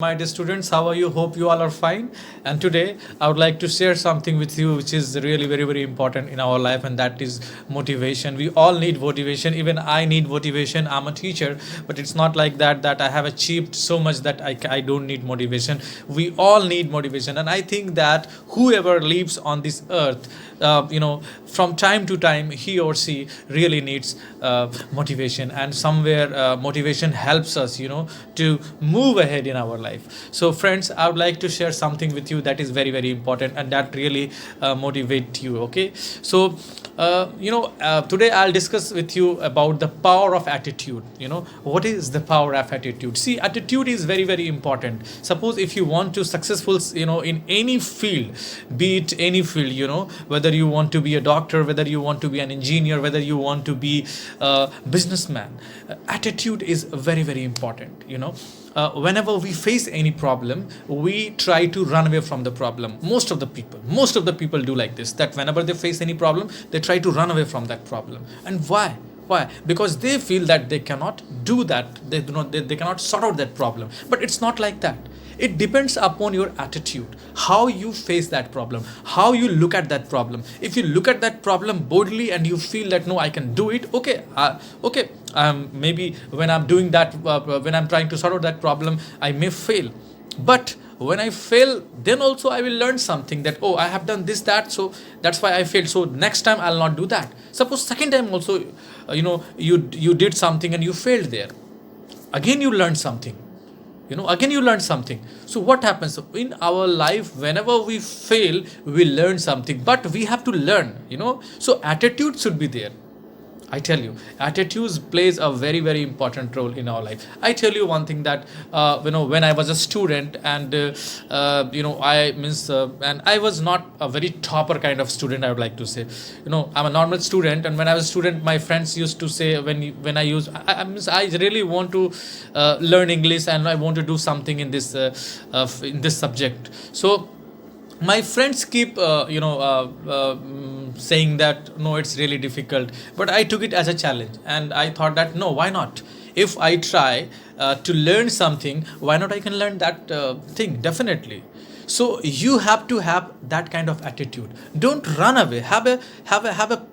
My dear students, how are you? Hope you all are fine. And today I would like to share something with you which is really very important in our life, and that is motivation. We all need motivation. Even I need motivation. I'm a teacher, but it's not like that I have achieved so much that I don't need motivation. We all need motivation, and I think that whoever lives on this earth, from time to time, he or she really needs motivation, and somewhere motivation helps us, to move ahead in our life. So friends, I would like to share something with you that is very important and that really motivate you. Okay, so today I'll discuss with you about the power of attitude. What is the power of attitude? See, attitude is very important. Suppose if you want to successful, in any field, be it any field, whether you want to be a doctor, whether you want to be an engineer, whether you want to be a businessman, attitude is very important. Whenever we face any problem, we try to run away from the problem. Most of the people do like this, that whenever they face any problem, they try to run away from that problem. And why? Because they feel that they cannot do that, they cannot sort out that problem. But it's not like that. It depends upon your attitude, how you face that problem, how you look at that problem. If you look at that problem boldly and you feel that no, I can do it, okay, maybe when I'm doing that, when I'm trying to sort out that problem, I may fail. But when I fail, then also I will learn something, that I have done this, that, so that's why I failed, so next time I'll not do that. Suppose second time also, you did something and you failed there, again you learned something, again you learn something. So what happens in our life? Whenever we fail, we learn something, but we have to learn. So attitude should be there. I tell you, attitudes plays a very important role in our life. I tell you one thing, that when I was a student, and and I was not a very topper kind of student, I would like to say. I'm a normal student, and when I was a student, my friends used to say, I really want to learn English, and I want to do something in this subject. So my friends keep saying that no, it's really difficult, but I took it as a challenge, and I thought that no, why not? If I try to learn something, why not I can learn that thing, definitely. So you have to have that kind of attitude. Don't run away. Have a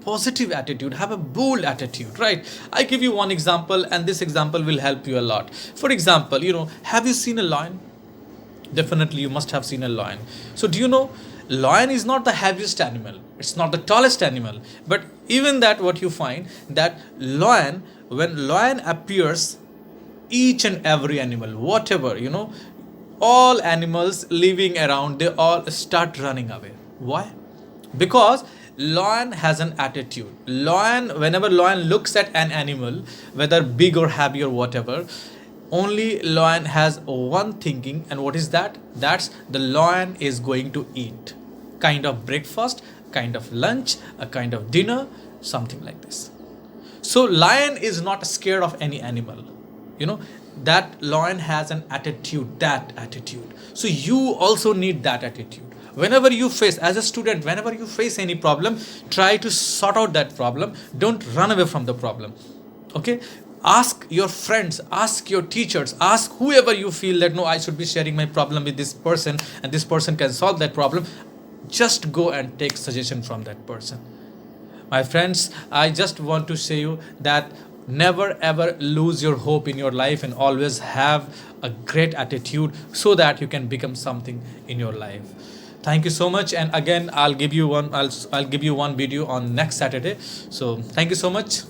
positive attitude, have a bold attitude, right? I give you one example, and this example will help you a lot. For example, have you seen a lion? Definitely you must have seen a lion. So do you know, lion is not the heaviest animal, it's not the tallest animal, but even that, what you find, that when lion appears, each and every animal, whatever, all animals living around, they all start running away. Why? Because lion has an attitude. Whenever lion looks at an animal, whether big or heavy or whatever, only lion has one thinking, and what is that? That's the lion is going to eat, kind of breakfast, kind of lunch, a kind of dinner, something like this. So lion is not scared of any animal. That lion has an attitude, that attitude. So you also need that attitude. Whenever you face, as a student, whenever you face any problem, try to sort out that problem. Don't run away from the problem. Okay, ask your friends, ask your teachers, ask whoever you feel that no, I should be sharing my problem with this person, and this person can solve that problem. Just go and take suggestion from that person. My friends, I just want to say you that never ever lose your hope in your life, and always have a great attitude, so that you can become something in your life. Thank you so much, and again I'll give you one video on next Saturday. So thank you so much.